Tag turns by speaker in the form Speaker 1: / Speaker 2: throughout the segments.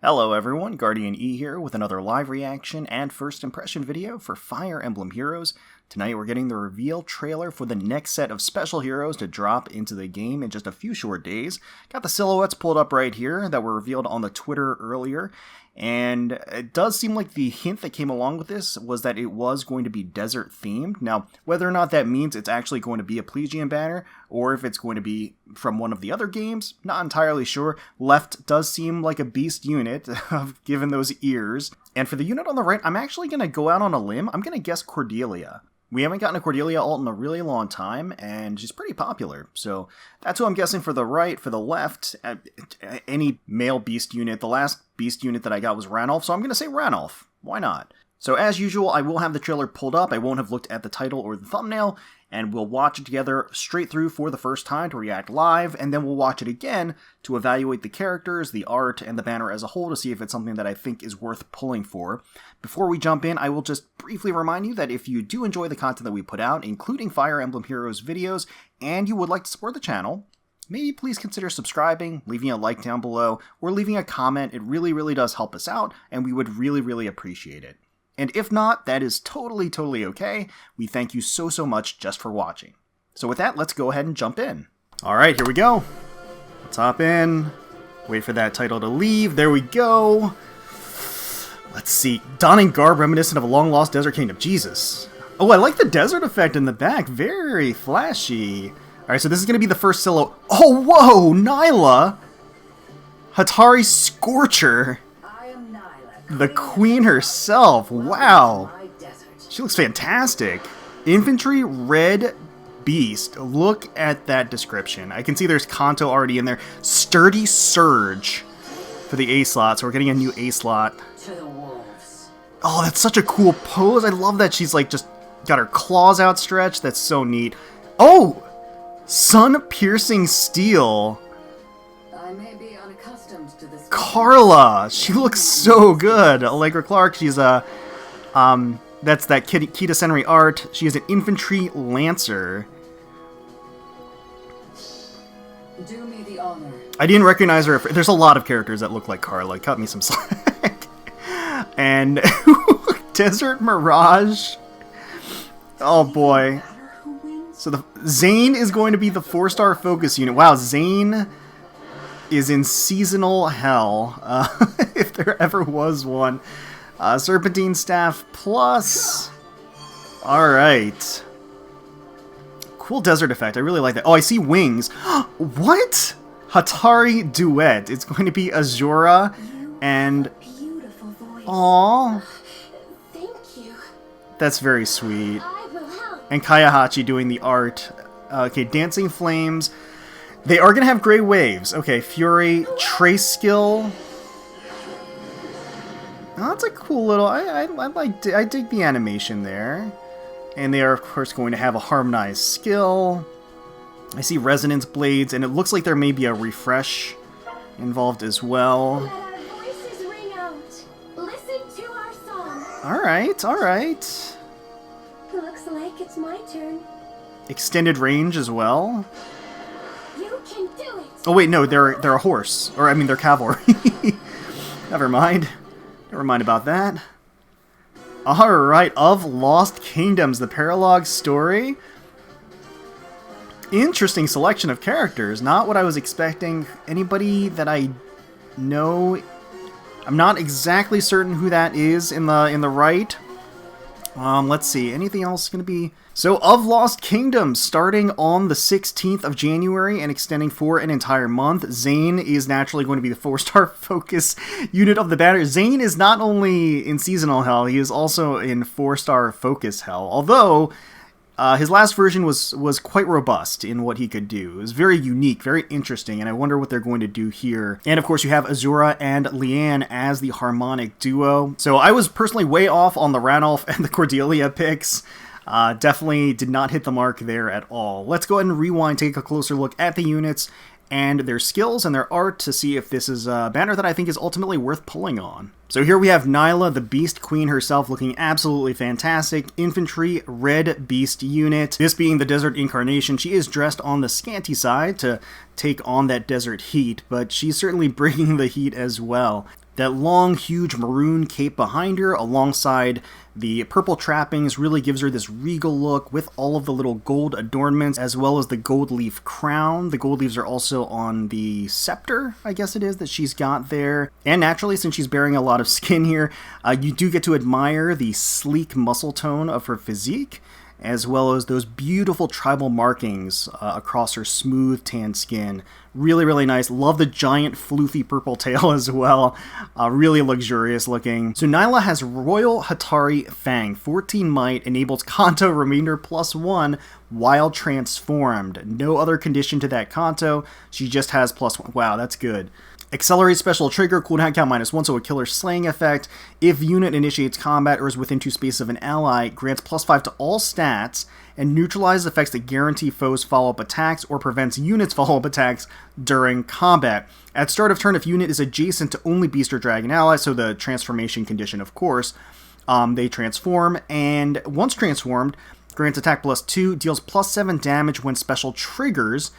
Speaker 1: Hello everyone, GuardianE here with another live reaction and first impression video for Fire Emblem Heroes. Tonight we're getting the reveal trailer for the next set of special heroes to drop into the game in just a few short days. Got the silhouettes pulled up right here that were revealed on the Twitter earlier. And it does seem like the hint that came along with this was that it was going to be desert themed. Now, whether or not that means it's actually going to be a Plegian banner, or if it's going to be from one of the other games, not entirely sure. Left does seem like a beast unit, given those ears. And for the unit on the right, I'm actually going to go out on a limb. I'm going to guess Cordelia. We haven't gotten a Cordelia alt in a really long time, and she's pretty popular. So that's who I'm guessing for the right. For the left, any male beast unit. The last beast unit that I got was Ranulf, so I'm going to say Ranulf. Why not? So as usual, I will have the trailer pulled up. I won't have looked at the title or the thumbnail, and we'll watch it together straight through for the first time to react live, and then we'll watch it again to evaluate the characters, the art, and the banner as a whole to see if it's something that I think is worth pulling for. Before we jump in, I will just briefly remind you that if you do enjoy the content that we put out, including Fire Emblem Heroes videos, and you would like to support the channel, maybe please consider subscribing, leaving a like down below, or leaving a comment. It really, really does help us out, and we would really, really appreciate it. And if not, that is totally okay. We thank you so much just for watching. So with that, let's go ahead and jump in. Alright, here we go. Let's hop in. Wait for that title to leave. There we go. Let's see. Donning garb reminiscent of a long-lost desert kingdom. Jesus. Oh, I like the desert effect in the back. Very flashy. Alright, so this is going to be the first silhouette. Oh, whoa! Nailah! Hatari Scorcher! The queen herself. Wow. She looks fantastic. Infantry red beast. Look at that description. I can see there's Kanto already in there. Sturdy surge for the A slot. So we're getting a new A slot. Oh, that's such a cool pose. I love that she's like just got her claws outstretched. That's so neat. Oh, sun piercing steel. Karla! She looks so good! Allegra Clark, she's a, that's that Kita Senri art. She is an infantry lancer. Do me the honor. I didn't recognize her. There's a lot of characters that look like Karla. Cut me some slack. And Desert Mirage. Oh boy. So the Xane is going to be the 4-star focus unit. Wow, Xane is in seasonal hell, if there ever was one. Serpentine Staff Plus. Alright. Cool desert effect. I really like that. Oh, I see wings. What? Hatari Duet. It's going to be Azura and... Aww.
Speaker 2: Thank you.
Speaker 1: That's very sweet. And Kayahachi doing the art. Okay, Dancing Flames. They are going to have gray waves. Okay, Fury, Trace Skill. Oh, that's a cool little... I dig the animation there. And they are, of course, going to have a harmonized skill. I see Resonance Blades, and it looks like there may be a refresh involved as well.
Speaker 2: Let our voices ring out. Listen to our song.
Speaker 1: Alright, alright.
Speaker 2: Looks like it's my turn.
Speaker 1: Extended range as well.
Speaker 2: You can do it.
Speaker 1: Oh wait, no, they're a horse. Or, I mean, they're cavalry. Never mind. Never mind about that. Alright, of Lost Kingdoms, the paralogue story. Interesting selection of characters. Not what I was expecting. Anybody that I know... I'm not exactly certain who that is in the right. Let's see. Anything else going to be... So, of Lost Kingdoms, starting on the 16th of January and extending for an entire month, Xane is naturally going to be the 4-star focus unit of the banner. Xane is not only in seasonal hell, he is also in 4-star focus hell. Although, his last version was quite robust in what he could do. It was very unique, very interesting, and I wonder what they're going to do here. And of course, you have Azura and Leanne as the Harmonic duo. So, I was personally way off on the Ranulf and the Cordelia picks. Definitely did not hit the mark there at all. Let's go ahead and rewind, take a closer look at the units and their skills and their art to see if this is a banner that I think is ultimately worth pulling on. So here we have Nailah, the Beast Queen herself, looking absolutely fantastic. Infantry, red beast unit. This being the desert incarnation, she is dressed on the scanty side to take on that desert heat, but she's certainly bringing the heat as well. That long, huge maroon cape behind her, alongside the purple trappings, really gives her this regal look with all of the little gold adornments, as well as the gold leaf crown. The gold leaves are also on the scepter, I guess it is, that she's got there. And naturally, since she's bearing a lot of skin here, you do get to admire the sleek muscle tone of her physique, as well as those beautiful tribal markings across her smooth tan skin. Really, really nice. Love the giant floofy purple tail as well. Really luxurious looking. So Nailah has Royal Hatari Fang. 14 might, enables Kanto remainder +1 while transformed. No other condition to that Kanto. She just has +1. Wow, that's good. Accelerate special trigger, cooldown count -1, so a killer slaying effect. If unit initiates combat or is within 2 spaces of an ally, grants +5 to all stats, and neutralizes effects that guarantee foes follow-up attacks or prevents units follow-up attacks during combat. At start of turn, if unit is adjacent to only beast or dragon allies, so the transformation condition, of course, they transform, and once transformed, grants attack +2, deals +7 damage when special triggers,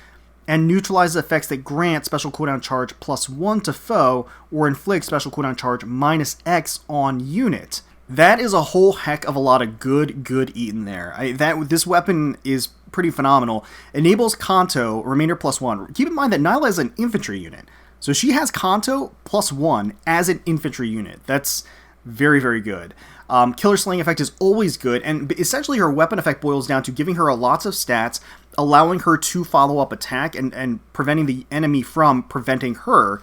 Speaker 1: and neutralizes effects that grant special cooldown charge +1 to foe, or inflict special cooldown charge -X on unit. That is a whole heck of a lot of good eaten there. This weapon is pretty phenomenal. Enables Kanto, remainder +1. Keep in mind that Nailah is an infantry unit, so she has Kanto +1 as an infantry unit. That's very, very good. Killer Slaying effect is always good, and essentially her weapon effect boils down to giving her lots of stats, allowing her to follow-up attack, and preventing the enemy from preventing her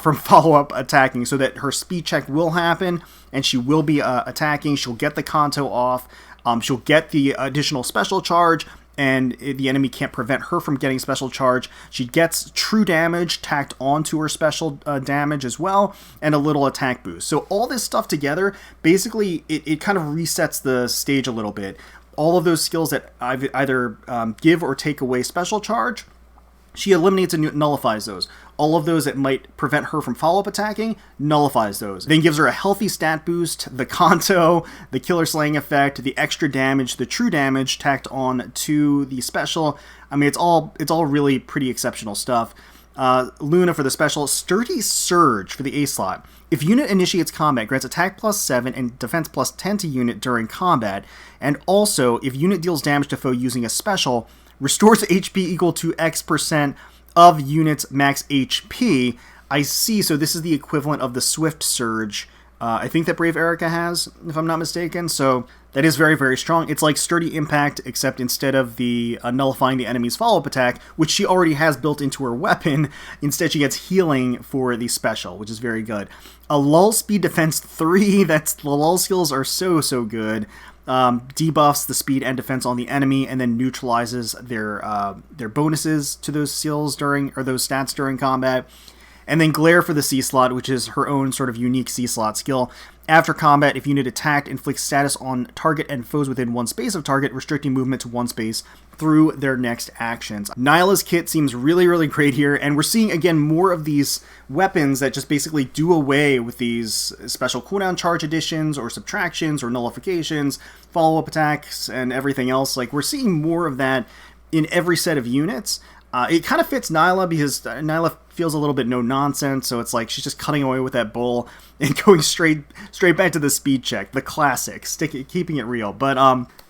Speaker 1: from follow-up attacking, so that her speed check will happen, and she will be attacking. She'll get the Kanto off, she'll get the additional special charge, and the enemy can't prevent her from getting special charge. She gets true damage tacked onto her special damage as well, and a little attack boost. So all this stuff together, basically, it kind of resets the stage a little bit. All of those skills that either give or take away special charge, she eliminates and nullifies those. All of those that might prevent her from follow-up attacking, nullifies those. Then gives her a healthy stat boost, the Kanto, the Killer Slaying effect, the extra damage, the true damage tacked on to the special. I mean, it's all really pretty exceptional stuff. Luna for the special. Sturdy Surge for the A slot. If unit initiates combat, grants attack +7 and defense +10 to unit during combat. And also, if unit deals damage to foe using a special, restores HP equal to X% of unit's max HP. I see, so this is the equivalent of the Swift Surge, I think that Brave Erica has, if I'm not mistaken, so that is very, very strong. It's like Sturdy Impact, except instead of the nullifying the enemy's follow-up attack, which she already has built into her weapon, instead she gets healing for the special, which is very good. A Lull Speed Defense 3, the lull skills are so good. Debuffs the speed and defense on the enemy, and then neutralizes their bonuses to those skills those stats during combat. And then Glare for the C slot, which is her own sort of unique C slot skill. After combat, if unit attacked, inflicts status on target and foes within 1 space of target, restricting movement to 1 space through their next actions. Nailah's kit seems really, really great here, and we're seeing, again, more of these weapons that just basically do away with these special cooldown charge additions, or subtractions, or nullifications, follow-up attacks, and everything else. Like, we're seeing more of that in every set of units. It kind of fits Nailah, because Nailah feels a little bit no-nonsense, so it's like she's just cutting away with that bull and going straight back to the speed check, the classic, keeping it real. But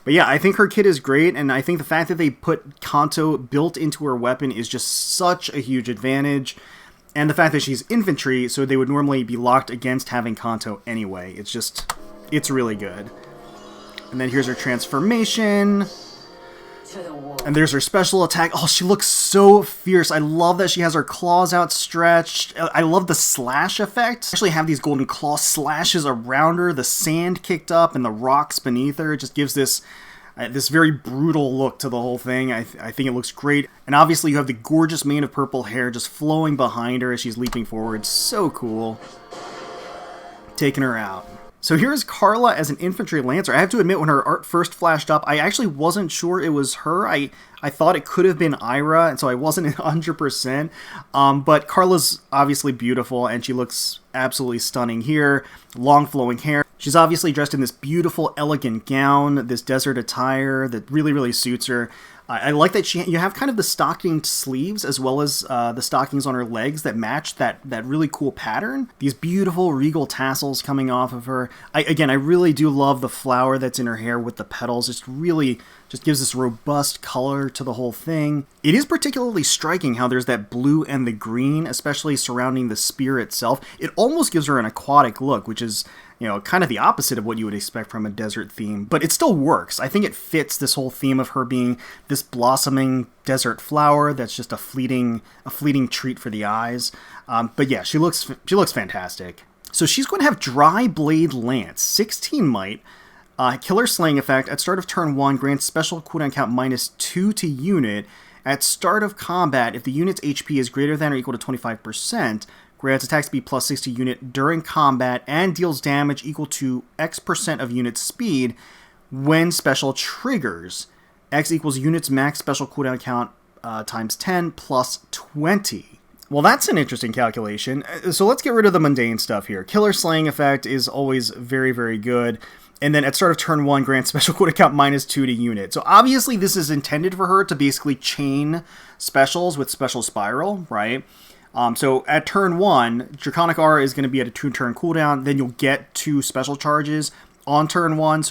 Speaker 1: yeah, I think her kit is great, and I think the fact that they put Kanto built into her weapon is just such a huge advantage. And the fact that she's infantry, so they would normally be locked against having Kanto anyway. It's really good. And then here's her transformation. And there's her special attack. Oh, she looks so fierce. I love that she has her claws outstretched. I love the slash effect. I actually have these golden claw slashes around her, the sand kicked up, and the rocks beneath her. It just gives this very brutal look to the whole thing. I think it looks great. And obviously you have the gorgeous mane of purple hair just flowing behind her as she's leaping forward. So cool. Taking her out. So here's Karla as an infantry lancer. I have to admit, when her art first flashed up, I actually wasn't sure it was her. I thought it could have been Ira, and so I wasn't 100%. But Karla's obviously beautiful, and she looks absolutely stunning here. Long flowing hair. She's obviously dressed in this beautiful, elegant gown, this desert attire that really, really suits her. I like that you have kind of the stockinged sleeves as well as the stockings on her legs that match that really cool pattern. These beautiful regal tassels coming off of her. I really do love the flower that's in her hair with the petals. It's really just gives this robust color to the whole thing. It is particularly striking how there's that blue and the green, especially surrounding the spear itself. It almost gives her an aquatic look, which is, you know, kind of the opposite of what you would expect from a desert theme, but it still works. I think it fits this whole theme of her being this blossoming desert flower that's just a fleeting treat for the eyes. But yeah, she looks fantastic. So she's going to have Dry Blade Lance, 16 might, Killer Slaying Effect. At start of turn 1, grants special cooldown count -2 to unit. At start of combat, if the unit's HP is greater than or equal to 25%, grants attack speed +6 to unit during combat and deals damage equal to X% of unit speed when special triggers. X equals unit's max special cooldown count times 10 plus 20. Well, that's an interesting calculation. So let's get rid of the mundane stuff here. Killer Slaying Effect is always very, very good. And then at start of turn 1, grants special cooldown count -2 to unit. So obviously this is intended for her to basically chain specials with Special Spiral, right? So at turn 1, Draconic Aura is going to be at a 2-turn cooldown. Then you'll get 2 special charges on turn 1.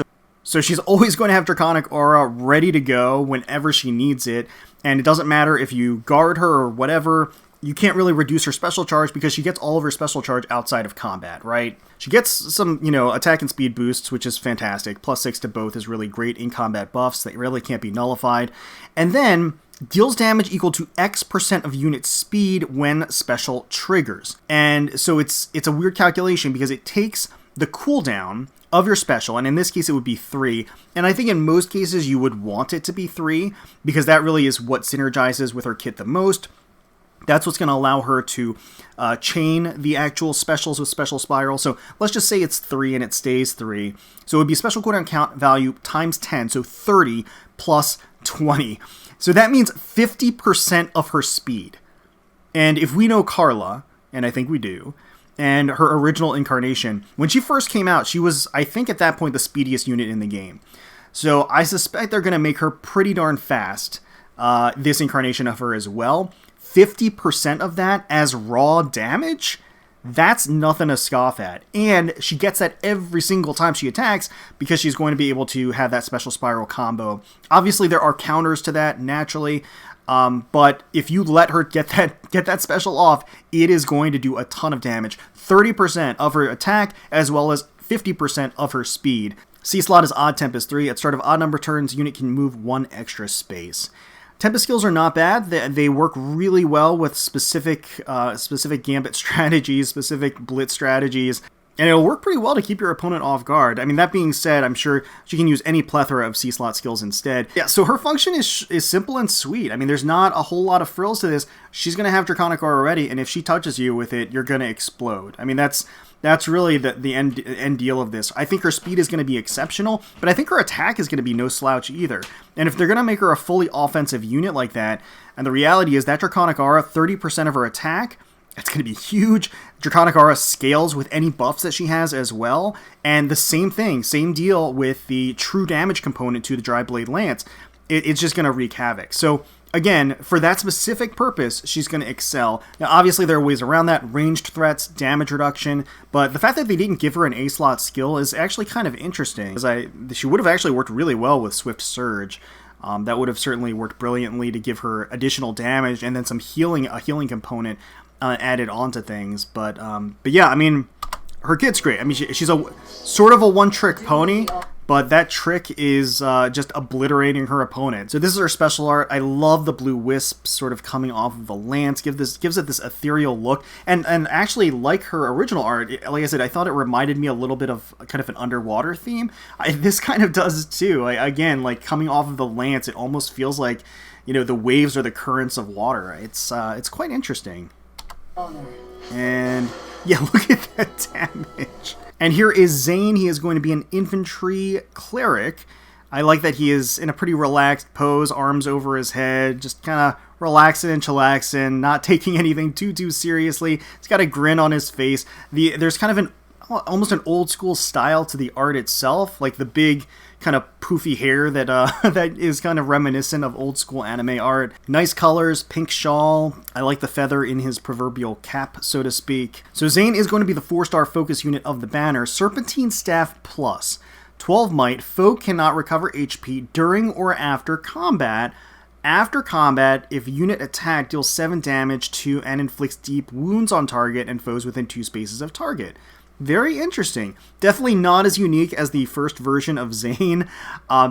Speaker 1: So she's always going to have Draconic Aura ready to go whenever she needs it. And it doesn't matter if you guard her or whatever. You can't really reduce her special charge because she gets all of her special charge outside of combat, right? She gets some, attack and speed boosts, which is fantastic. +6 to both is really great in combat buffs that really can't be nullified. And then deals damage equal to X% of unit speed when special triggers. And so it's a weird calculation because it takes the cooldown of your special, and in this case it would be 3, and I think in most cases you would want it to be 3 because that really is what synergizes with her kit the most. That's what's going to allow her to chain the actual specials with Special Spiral. So let's just say it's 3 and it stays 3. So it would be special cooldown count value times 10, so 30 plus 20. So that means 50% of her speed. And if we know Karla, and I think we do, and her original incarnation, when she first came out, she was, I think at that point, the speediest unit in the game. So I suspect they're going to make her pretty darn fast, this incarnation of her as well. 50% of that as raw damage? That's nothing to scoff at. And she gets that every single time she attacks because she's going to be able to have that Special Spiral combo. Obviously, there are counters to that, naturally. But if you let her get that special off, it is going to do a ton of damage. 30% of her attack as well as 50% of her speed. C-slot is odd Tempest 3. At start of odd number turns, unit can move 1 extra space. Tempest skills are not bad. They work really well with specific gambit strategies, specific blitz strategies, and it'll work pretty well to keep your opponent off guard. I mean, that being said, I'm sure she can use any plethora of C-slot skills instead. Yeah, so her function is simple and sweet. I mean, there's not a whole lot of frills to this. She's going to have Draconic Aura already, and if she touches you with it, you're going to explode. I mean, that's really the end deal of this. I think her speed is going to be exceptional, but I think her attack is going to be no slouch either. And if they're going to make her a fully offensive unit like that, and the reality is that Draconic Aura, 30% of her attack, that's going to be huge. Draconic Aura scales with any buffs that she has as well. And the same thing, same deal with the true damage component to the Dry Blade Lance. It's just going to wreak havoc. So again, for that specific purpose, she's going to excel. Now, obviously, there are ways around that. Ranged threats, damage reduction. But the fact that they didn't give her an A-slot skill is actually kind of interesting. She would have actually worked really well with Swift Surge. That would have certainly worked brilliantly to give her additional damage and then a healing component added onto things. But yeah, I mean, her kit's great. I mean, she's a sort of a one-trick pony, but that trick is just obliterating her opponent. So this is her special art. I love the blue wisps sort of coming off of the lance. Gives it this ethereal look. And actually, like her original art, like I said, I thought it reminded me a little bit of kind of an underwater theme. This kind of does too. Again, like coming off of the lance, it almost feels like, the waves or the currents of water. It's quite interesting. And yeah, look at that damage. And here is Xane. He is going to be an infantry cleric. I like that he is in a pretty relaxed pose, arms over his head, just kind of relaxing and chillaxing, not taking anything too seriously. He's got a grin on his face. There's kind of almost an old school style to the art itself, like the big kind of poofy hair that that is kind of reminiscent of old school anime art. Nice colors, pink shawl. I like the feather in his proverbial cap, so to speak. So Xane is going to be the 4-star focus unit of the banner. Serpentine Staff Plus. 12 might. Foe cannot recover HP during or after combat. After combat, if unit attack, deals 7 damage to and inflicts deep wounds on target and foes within 2 spaces of target. Very interesting. Definitely not as unique as the first version of Xane.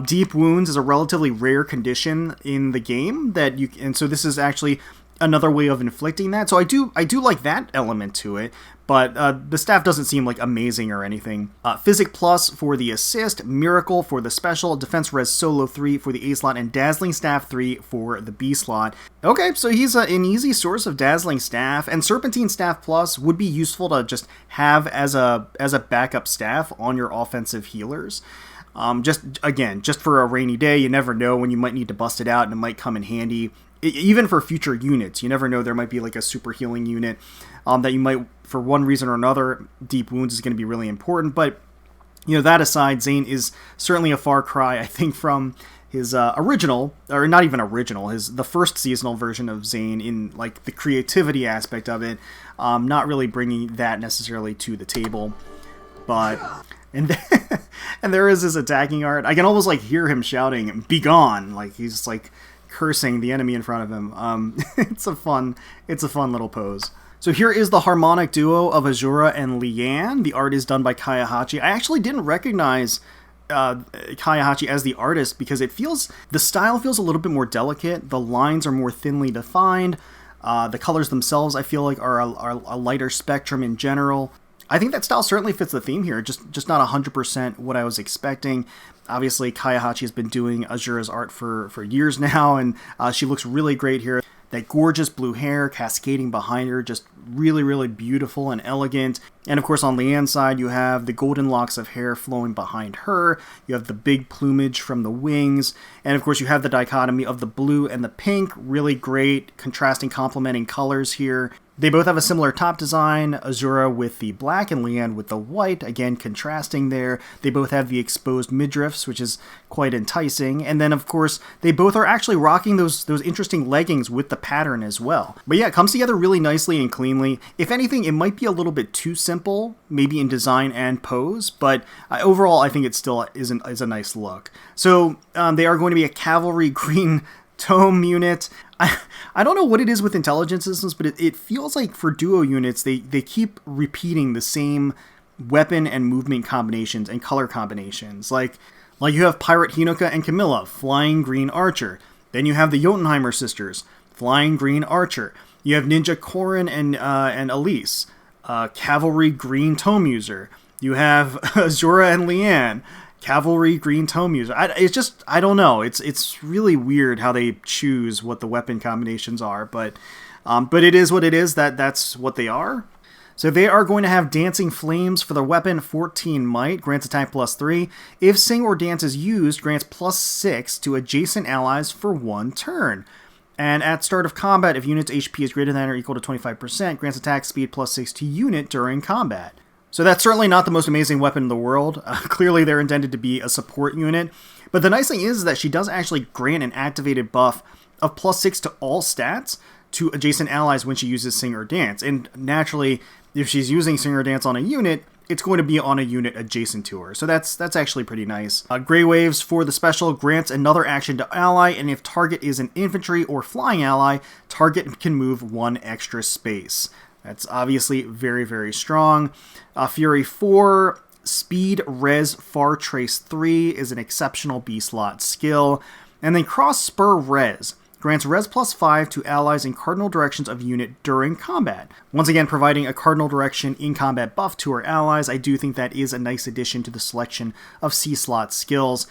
Speaker 1: Deep wounds is a relatively rare condition in the game and so this is actually another way of inflicting that. So I do like that element to it, but the staff doesn't seem like amazing or anything. Physic Plus for the assist, Miracle for the special, Defense Res Solo 3 for the A slot, and Dazzling Staff 3 for the B slot. Okay, so he's an easy source of Dazzling Staff, and Serpentine Staff Plus would be useful to just have as a backup staff on your offensive healers. Just for a rainy day, you never know when you might need to bust it out, and it might come in handy. Even for future units, you never know, there might be like a super healing unit that you might, for one reason or another, deep wounds is going to be really important. But, that aside, Xane is certainly a far cry, I think, from his original, or not even original, the first seasonal version of Xane in like the creativity aspect of it, not really bringing that necessarily to the table. But, and there is his attacking art. I can almost like hear him shouting, "Begone!" Like he's like cursing the enemy in front of him. It's a fun little pose. So here is the harmonic duo of Azura and Leanne. The art is done by Kayahachi. I actually didn't recognize Kayahachi as the artist because the style feels a little bit more delicate. The lines are more thinly defined. The colors themselves, I feel like, are a lighter spectrum in general. I think that style certainly fits the theme here, just not 100% what I was expecting. Obviously, Kayahachi has been doing Azura's art for years now, and she looks really great here. That gorgeous blue hair cascading behind her, just really, really beautiful and elegant. And of course, on Leanne's side, you have the golden locks of hair flowing behind her. You have the big plumage from the wings. And of course, you have the dichotomy of the blue and the pink. Really great, contrasting, complementing colors here. They both have a similar top design, Azura with the black and Leanne with the white, again contrasting there. They both have the exposed midriffs, which is quite enticing. And then, of course, they both are actually rocking those interesting leggings with the pattern as well. But yeah, it comes together really nicely and cleanly. If anything, it might be a little bit too simple, maybe in design and pose, but overall, I think it still is a nice look. So they are going to be a cavalry green tome unit. I don't know what it is with intelligence systems, but it feels like for duo units, they keep repeating the same weapon and movement combinations and color combinations. Like you have Pirate Hinoka and Camilla, flying green archer. Then you have the Jotunheimer sisters, flying green archer. You have Ninja Korin and Elise, cavalry green tome user. You have Azura and Leanne, cavalry green tome user. I don't know. It's really weird how they choose what the weapon combinations are, but it is what it is. That's what they are. So they are going to have Dancing Flames for their weapon, 14 might, grants attack +3. If Sing or Dance is used, grants +6 to adjacent allies for 1 turn. And at start of combat, if unit's HP is greater than or equal to 25%, grants attack speed +6 to unit during combat. So that's certainly not the most amazing weapon in the world. Clearly they're intended to be a support unit. But the nice thing is that she does actually grant an activated buff of +6 to all stats to adjacent allies when she uses Sing or Dance. And naturally, if she's using Sing or Dance on a unit, it's going to be on a unit adjacent to her. So that's actually pretty nice. Grey Waves for the special grants another action to ally, and if target is an infantry or flying ally, target can move 1 extra space. That's obviously very, very strong. Fury 4, Speed Res Far Trace 3 is an exceptional B-slot skill. And then Cross Spur Res grants Res +5 to allies in cardinal directions of unit during combat. Once again, providing a cardinal direction in combat buff to her allies. I do think that is a nice addition to the selection of C-slot skills.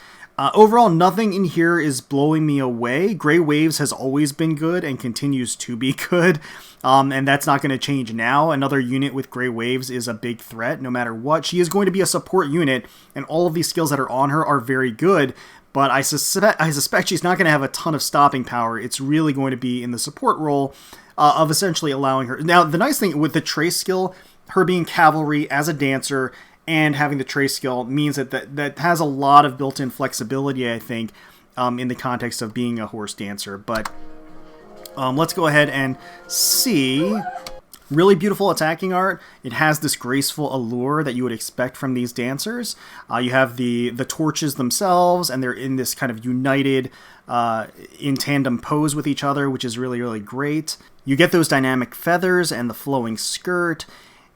Speaker 1: Overall, nothing in here is blowing me away. Grey Waves has always been good and continues to be good, and that's not going to change now. Another unit with Grey Waves is a big threat no matter what. She is going to be a support unit, and all of these skills that are on her are very good, but I suspect she's not going to have a ton of stopping power. It's really going to be in the support role of essentially allowing her... Now, the nice thing with the Trace skill her being cavalry as a dancer and having the trace skill means that has a lot of built-in flexibility, I think, in the context of being a horse dancer. But let's go ahead and see. Really beautiful attacking art. It has this graceful allure that you would expect from these dancers. You have the torches themselves, and they're in this kind of united, in tandem pose with each other, which is really, really great. You get those dynamic feathers and the flowing skirt.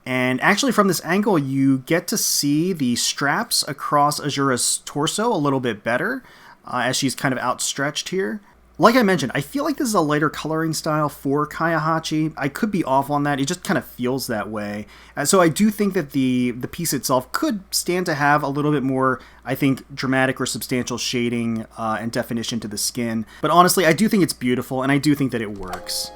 Speaker 1: And actually from this angle, you get to see the straps across Azura's torso a little bit better, as she's kind of outstretched here. Like I mentioned, I feel like this is a lighter coloring style for Kaihachi. I could be off on that. It just kind of feels that way. So I do think that the piece itself could stand to have a little bit more, I think, dramatic or substantial shading and definition to the skin. But honestly, I do think it's beautiful, and I do think that it works.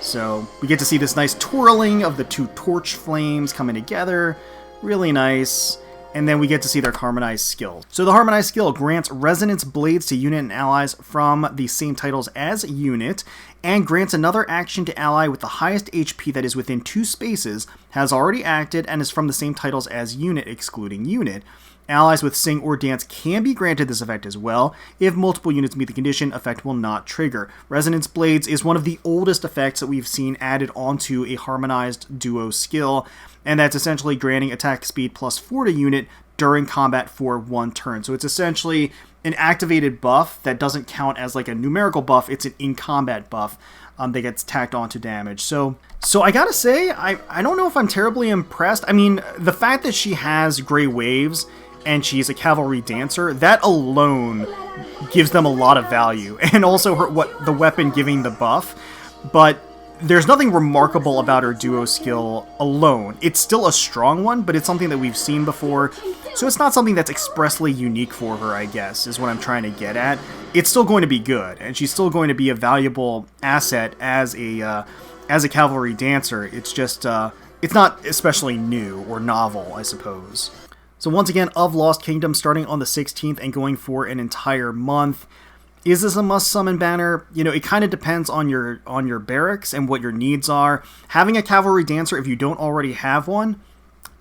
Speaker 1: So we get to see this nice twirling of the two torch flames coming together. Really nice. And then we get to see their harmonized skill. So the harmonized skill grants resonance blades to unit and allies from the same titles as unit, and grants another action to ally with the highest HP that is within 2 spaces, has already acted, and is from the same titles as unit, excluding unit. Allies with sing or dance can be granted this effect as well. If multiple units meet the condition, effect will not trigger. Resonance Blades is one of the oldest effects that we've seen added onto a harmonized duo skill, and that's essentially granting attack speed +4 to unit during combat for 1 turn. So it's essentially an activated buff that doesn't count as like a numerical buff, it's an in-combat buff that gets tacked onto damage. So I gotta say, I don't know if I'm terribly impressed. I mean, the fact that she has gray waves and she's a cavalry dancer, that alone gives them a lot of value. And also the weapon giving the buff. But there's nothing remarkable about her duo skill alone. It's still a strong one, but it's something that we've seen before. So it's not something that's expressly unique for her, I guess, is what I'm trying to get at. It's still going to be good, and she's still going to be a valuable asset as a cavalry dancer. It's just, it's not especially new or novel, I suppose. So once again, of Lost Kingdom starting on the 16th and going for an entire month. Is this a must-summon banner? You know, it kind of depends on your barracks and what your needs are. Having a cavalry dancer, if you don't already have one,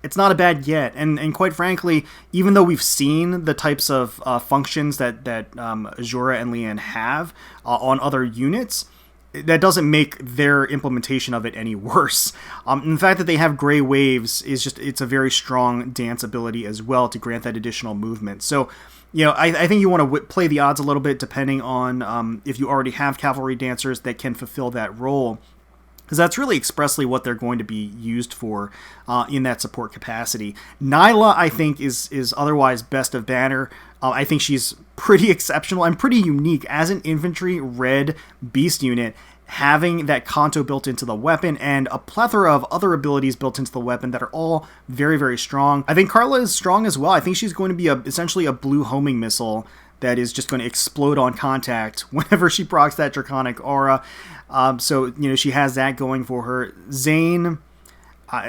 Speaker 1: it's not a bad get. And quite frankly, even though we've seen the types of functions that Azura and Leanne have on other units, that doesn't make their implementation of it any worse. The fact that they have gray waves is just, it's a very strong dance ability as well to grant that additional movement. So, you know, I think you want to play the odds a little bit depending on if you already have cavalry dancers that can fulfill that role, because that's really expressly what they're going to be used for in that support capacity. Nailah, I think, is otherwise best of banner. I think she's pretty exceptional and pretty unique as an infantry red beast unit, having that Kanto built into the weapon and a plethora of other abilities built into the weapon that are all very, very strong. I think Karla is strong as well. I think she's going to be essentially a blue homing missile that is just going to explode on contact whenever she procs that Draconic Aura. So, you know, she has that going for her. Xane,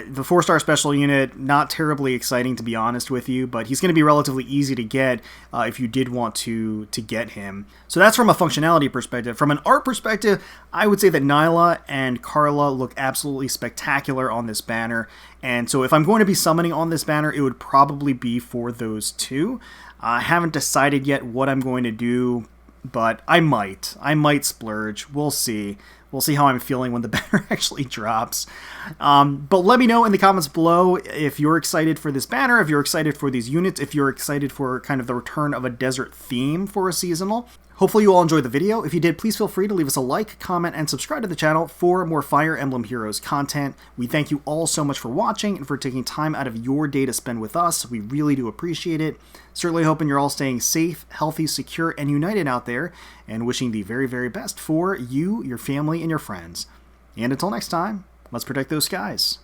Speaker 1: the 4-star special unit, not terribly exciting to be honest with you, but he's going to be relatively easy to get if you did want to get him. So that's from a functionality perspective. From an art perspective, I would say that Nailah and Karla look absolutely spectacular on this banner, and so if I'm going to be summoning on this banner, it would probably be for those two. I haven't decided yet what I'm going to do, but I might splurge. We'll see. We'll see how I'm feeling when the banner actually drops. But let me know in the comments below if you're excited for this banner, if you're excited for these units, if you're excited for kind of the return of a desert theme for a seasonal. Hopefully you all enjoyed the video. If you did, please feel free to leave us a like, comment, and subscribe to the channel for more Fire Emblem Heroes content. We thank you all so much for watching and for taking time out of your day to spend with us. We really do appreciate it. Certainly hoping you're all staying safe, healthy, secure, and united out there, and wishing the very, very best for you, your family, and your friends. And until next time, let's protect those skies.